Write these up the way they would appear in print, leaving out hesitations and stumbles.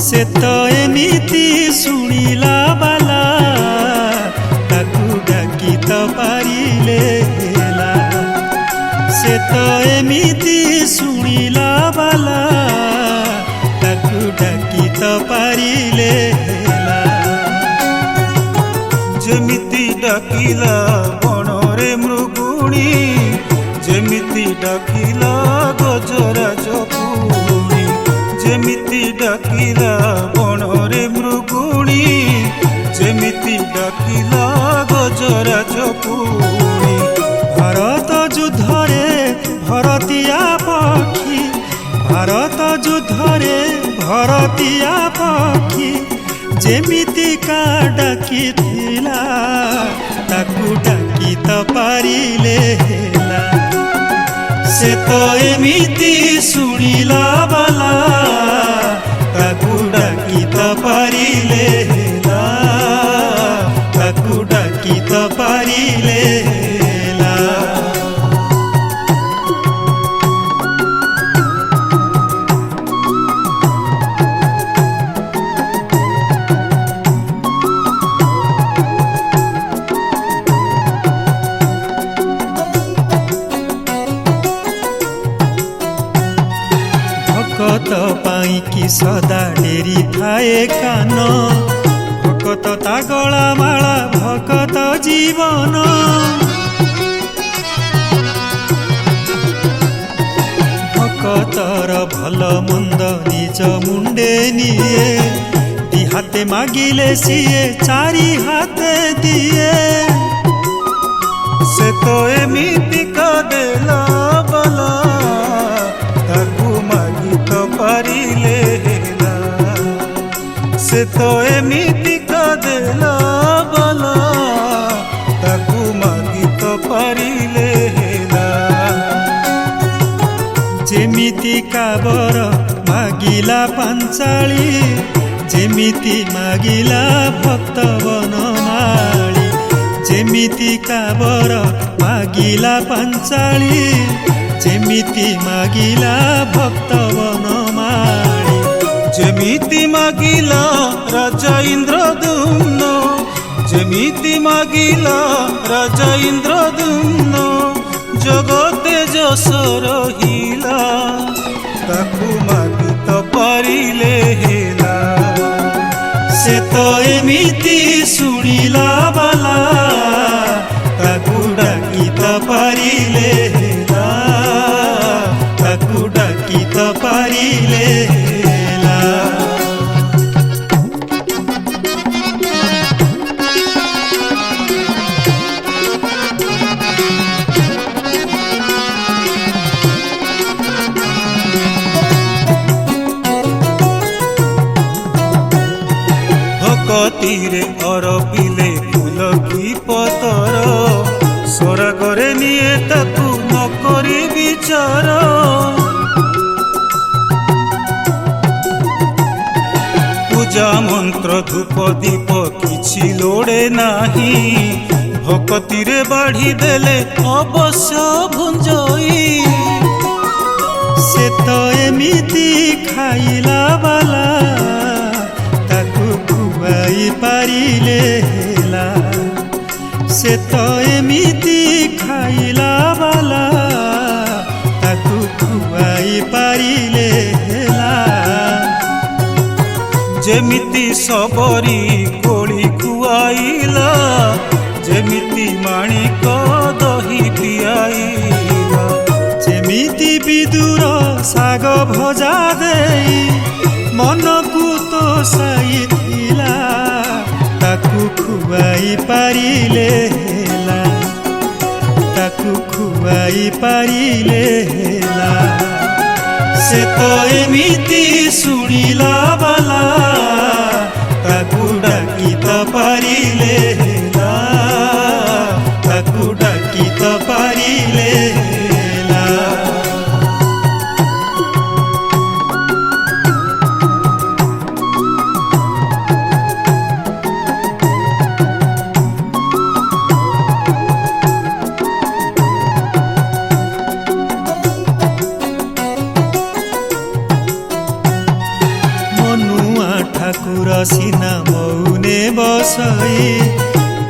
से तो एमिति शुणिला बाला ताकू डाकी तो पारिले हेला। से तो एमिति शुणिला बाला ताकू डाकी तो पारिले हेला। जेमिति डाकिला बणरे मृगुणी जेमिति डाकिला गजराज पुणी जेमिति डाकिला बणरे मृगुणी जेमिति डाकिला गजराज पुणी। भारत युद्धरे भरतिया पक्षी भारत युद्धरे भरतिया पक्षी जेमितिका डाकिथिला ताकू डाकी तो पारिले हेला। से तो एमिति शुणिला बाला ताकू डाकी तो पारिले हेला ताकू डाकी तो पारिले हेला। भकत पाई कि सदा डेरी थाए कान भकत ता गला माला भकत जीवन। भकतर भल मंद निज मुंडे निये दी हाथे मागिले सिए चारि हाथे दिए। से तो एमिति देला बाला ताकू मागी तो पारिले हेला। से तो एमिति देला बाला ताकू मागी तो पारिले हेला। जेमिति काबर मागिला पांचाली जेमिति मागिला भक्त बनमाली। जेमिति काबर मागिला पांचाली जेमिति मागिला भक्त बनमाली। जेमिति मागिला राजा इंद्रदुम्न जेमिति मागिला राजा इंद्रदुम्न जगते जस रहिला ताकू मागी तो पारिले हेला। से तो एमिति शुणिला बाला ताकू डाकी तो पारिले हेला ताकू डाकी तो पारिले हेला। भकतिरे अरपिले फूल की पतर स्वर्गरे निये ताकू न करी विचार। पूजा मंत्र धूप दीप किछि लोड़े नाही भकतिरे बाढ़ी देले अवश्य भुंजई। से तो एमिति खाइला बाला ताकू खुआई पारिले हेला। से तो एमिति खाइला बाला ताकू खुआई पारिले हेला। जेमिति सबरी कोड़ी खुआइला जेमिति माणिक दही पियाइला। जेमिति विदुर साग भजा देई मनकू तो साइथिला ताकू खुआई पारिले हेला ताकू खुआई पारिले हेला। से तो एमिति शुणिला बाला ताकू डाकी तो पारिले ସିନା ମଉନେ ବସଇ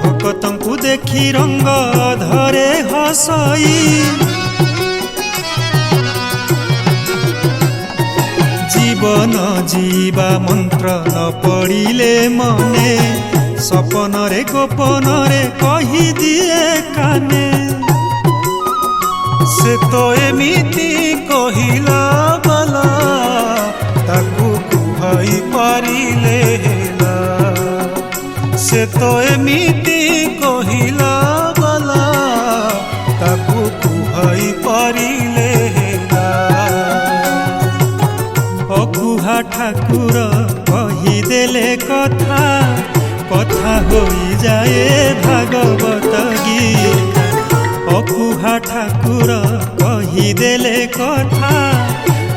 ଭକତଙ୍କୁ ଦେଖି ରଙ୍ଗ ଧରେ ହସଇ ଜୀବନ ଯିବା ମନ୍ତ୍ର ନ ପଡ଼ିଲେ ମନେ ସପନରେ ଗୋପନରେ କହିଦିଏ କାନେ ସେ ତ ଏମିତି କହିଲା ବାଲା ତାକୁ କୁହାଇ ପାରିଲେ ହେଲା ସେ ତ ଏମିତି କହିଲା ବାଲା ତାକୁ କୁହାଇ ପାରିଲେ ହେଲା ଅକୁହା ଠାକୁର କହିଦେଲେ କଥା କଥା ହୋଇଯାଏ ଭାଗବତ ଗୀତା ଅକୁହା ଠାକୁର କହିଦେଲେ କଥା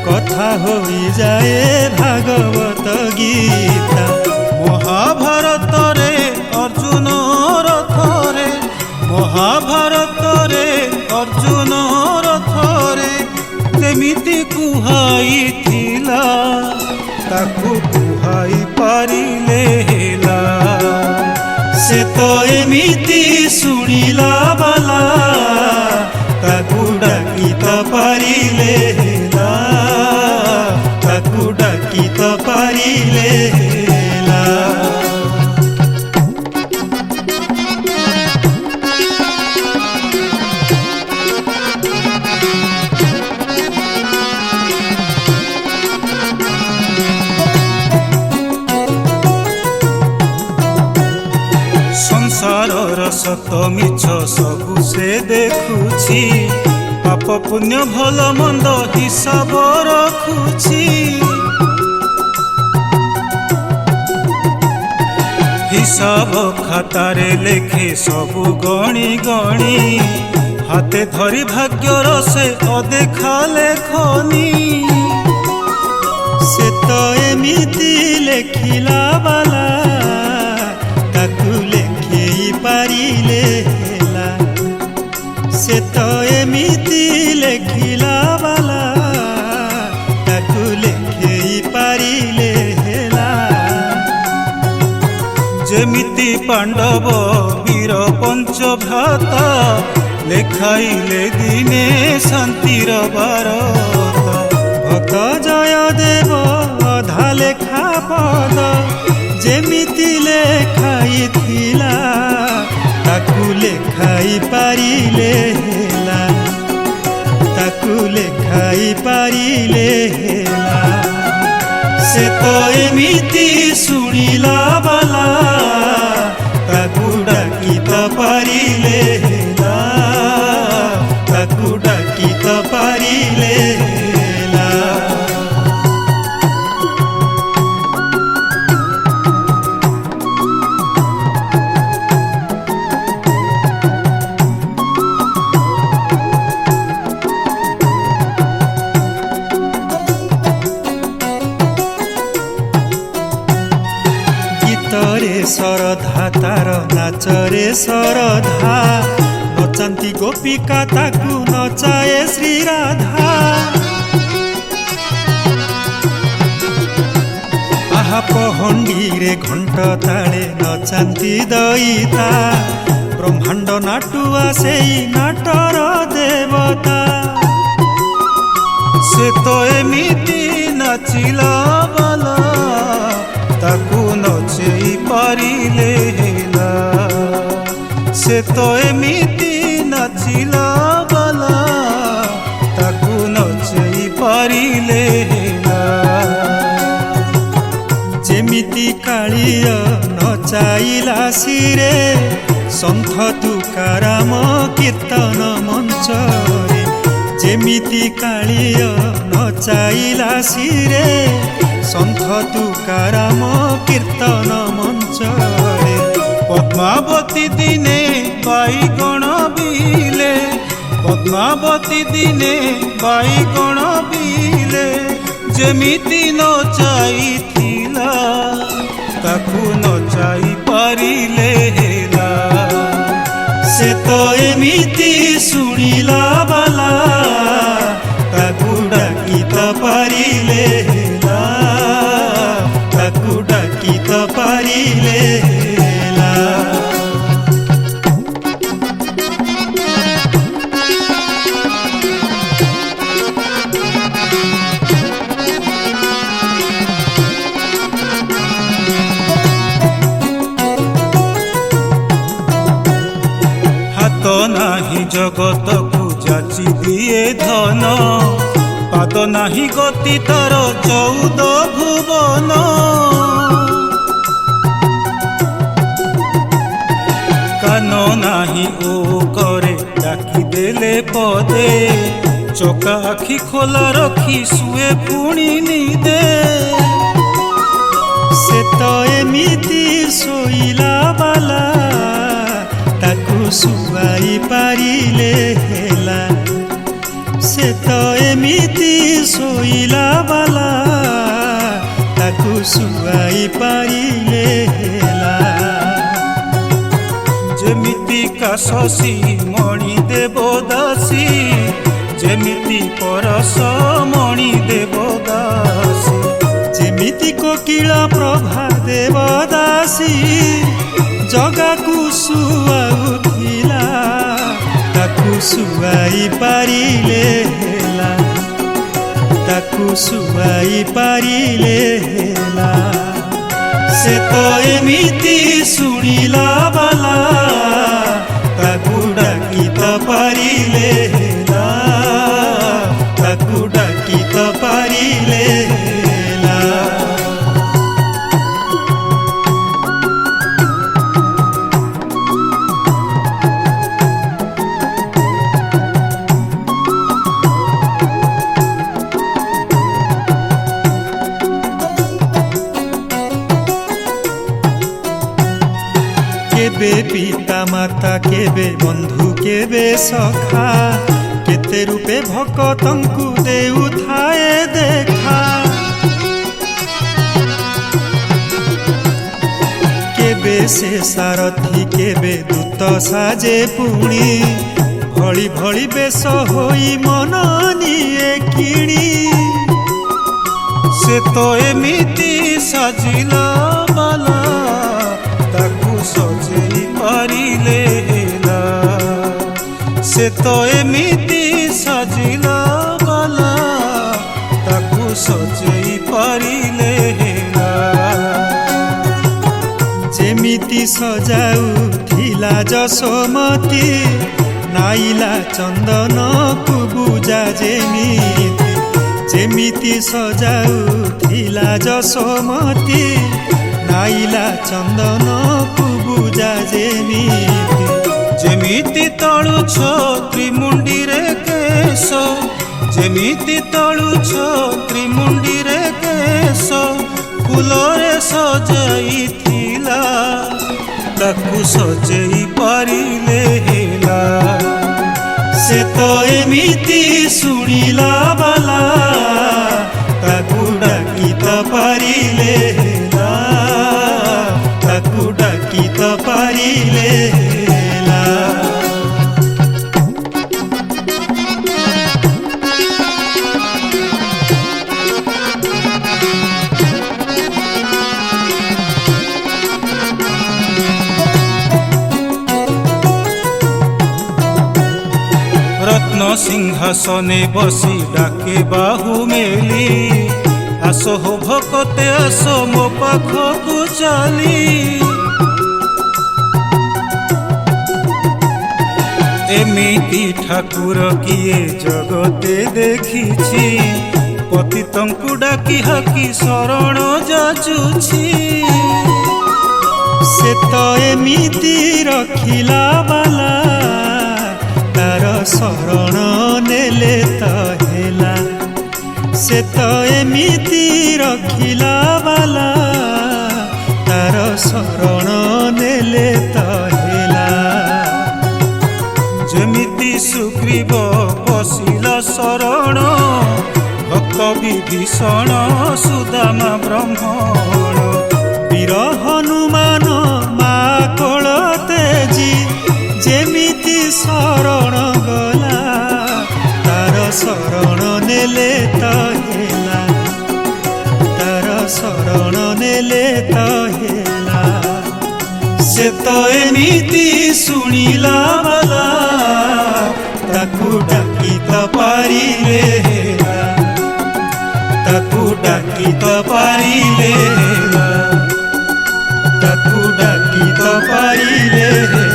କଥା ହୋଇଯାଏ ଭାଗବତ ଗୀତା ମହାଭାରତରେ ଅର୍ଜୁନ ରଥରେ ମହାଭାରତରେ ଅର୍ଜୁନ ରଥରେ ଯେମିତି କୁହାଇଥିଲା ତାକୁ କୁହାଇ ପାରିଲେ ହେଲା ସେ ତ ଏମିତି ଶୁଣିଲା ବାଲା ତାକୁ ଡାକି ତ ପାରିଲେ ହେଲା ତାକୁ ଡାକି ତ ପାରିଲେ ହେଲା ସଂସାରର ସତ ମିଛ ସବୁ ସେ ଦେଖୁଛି ପାପ ପୁଣ୍ୟ ଭଲ ମନ୍ଦ ହିସାବ ରଖୁଛି ହିସାବ ଖାତାରେ ଲେଖେ ସବୁ ଗଣି ଗଣି ହାତେ ଧରି ଭାଗ୍ୟର ସେ ଅଦେଖା ଲେଖନି ସେ ତ ଏମିତି ଲେଖିଲା ବାଲା ତାକୁ ଲେଖେଇ ପାରିଲେ ହେଲା ସେ ତ ଏମିତି ଲେଖିଲା ବାଲା ତାକୁ ଲେଖେଇ ପାରିଲେ ହେଲା ଯେମିତି ପାଣ୍ଡବ ବୀର ପଞ୍ଚଭ୍ରାତା ଲେଖାଇଲେ ଦିନେ ଶାନ୍ତିର ବାରତା ଭକ୍ତ ଜୟଦେବ ଅଧା ଲେଖା ପଦ ଯେମିତି ଲେଖାଇଥିଲା ତାକୁ ଲେଖାଇ ପାରିଲେ ହେଲା ତାକୁ ଲେଖାଇ ପାରିଲେ ହେଲା ସେ ତ ଏମିତି ଶୁଣିଲା ବାଲା ତାକୁ ଡାକି ତ ପାରିଲେ ହେଲା ତାକୁ ଡାକି ତ ପାରିଲେ ହେଲା ଗୀତରେ ଶରଧା ତାର ନାଚରେ ଶରଧା ନଚାନ୍ତି ଗୋପିକା ତାକୁ ନଚାଏ ଶ୍ରୀରାଧା ଆହା ପହଣ୍ଡିରେ ଘଣ୍ଟ ତାଳେ ନଚାନ୍ତି ଦଇତା ବ୍ରହ୍ମାଣ୍ଡ ନାଟୁଆ ସେଇ ନାଟର ଦେବତା ସେ ତ ଏମିତି ନାଚିଲା ବାଲା ତାକୁ ନଚେଇ ପାରିଲେ ହେଲା ସେ ତ ଏମିତି ନାଚିଲା ବାଲା ତାକୁ ନଚେଇ ପାରିଲେ ହେଲା ଯେମିତି କାଳିୟ ନଚାଇଲା ଶିରେ ସନ୍ଥ ତୁକାରାମ କୀର୍ତ୍ତନ ମଞ୍ଚରେ ଯେମିତି କାଳିୟ ନଚାଇଲା ଶିରେ ସନ୍ଥ ତୁକାରାମ କୀର୍ତ୍ତନ ମଞ୍ଚରେ ପଦ୍ମାବତୀ ଦିନେ ବାଇଗଣ ବିଲେ ପଦ୍ମାବତୀ ଦିନେ ବାଇଗଣ ବିଲେ ଯେମିତି ନଚାଇଥିଲା ତାକୁ ନଚାଇ ପାରିଲେ ହେଲା ସେ ତ ଏମିତି ଶୁଣିଲା ବାଲା ତାକୁ ଡାକି ତ ପାରିଲେ ହେଲା ତାକୁ ଡାକି ତ ପାରିଲେ ହେଲା। ହାତ ନାହିଁ ଜଗତକୁ ଯାଚି ଦିଏ ଧନ, ପାଦ ନାହିଁ ଗତି ତାର 14 ଭୁବନ। କାନ ନାହିଁ ଓ କରେ ଡାକି ଦେଲେ ପଦେ, ଚକା ଆଖି ଖୋଲା ରଖି ଶୁଏ ପୁଣି ନିଦେ। ସେ ତ ଏମିତି ଶୋଇଲା ବାଲା, ତାକୁ ଶୁଆଇ ପାରିଲେ ହେଲା। ସେ ତ ଏମିତି ଶୋଇଲା ବାଲା, ତାକୁ ଶୁଆଇ ପାରିଲେ ହେଲା। ଯେମିତିକା ଶଶୀ ମଣି ଦେବଦାସୀ, ଯେମିତି ପରଶ ମଣି ଦେବଦାସୀ। ଯେମିତି କୋକିଳ ପ୍ରଭା ଦେବଦାସୀ, ଜଗାକୁ ଶୁଆଉଥିଲା, ତାକୁ ଶୁଆଇ ପାରିଲେ ହେଲା। ତାକୁ ଶୁଆଇ ପାରିଲେ ହେଲା। ସେ ତ ଏମିତି ଶୁଣିଲା ବାଲା, ତାକୁ ଡାକି ତ ପାରିଲେ ହେଲା। ତାକୁ ଡାକି ତ ପାରିଲେ ହେଲା। केबे पिता माता केबे बंधु केबे सखा, केते रूपे भक्तंकु देउथाए देखा। केबे से सारथी केबे दूत साजे पुणी, भଳି भଳି बेश होई मन निये किणी। से तो एमिति साजिला बाला, ताकू सजेई पारिले ହେଲା। से तो एमिति साजिला बाला, ताकू सजेई पारिले ହେଲା। जेमिति सजाउथिला जशोमती, नाइला चंदन को बुझा जेमिति। जेमिति सजाउथिला जशोमती, नाइला चंदन को बुझा जेमिति। जेमिति तळुछ त्रिमुंडी रे केश, जेमिति तळुछ त्रिमुंडी रे केश। फुलरे सजाइथिला, ताकू सजेई पारिले ହେଲା। से तो एमिति शुणिला बाला, ताकू डाकी तो पारिले ହେଲା। ताकू डाकी तो पारिले ହେଲା। रत्न सिंहासने बसी डाके बाहु मेली, आस हो भकते आस मो पाखकु चली। एमिति ठाकुर किए जगते देखिछि, पतितंकु डाकी हाकी शरण जाचुछि। से तो एमिति रखिला बाला, तार शरण नेले तो हेला। से तो एमिति रखिला बाला, तार शरण नेले तो हेला। जेमिति सुग्रीव बसिला शरण, भक्त विभीषण सुदामा ब्रह्मण। वीर हनुमान मा कोल तेजी, जेमिति शरण गला, तार शरण नेले तो हेला। तार शरण नेले तो हेला। ସେ ତ ଏମିତି ଶୁଣିଲା ବାଲା, ତାକୁ ଡାକି ତ ପାରିଲେ ହେଲା, ତାକୁ ଡାକି ତ ପାରିଲେ ହେଲା, ତାକୁ ଡାକି ତ ପାରିଲେ ହେଲା।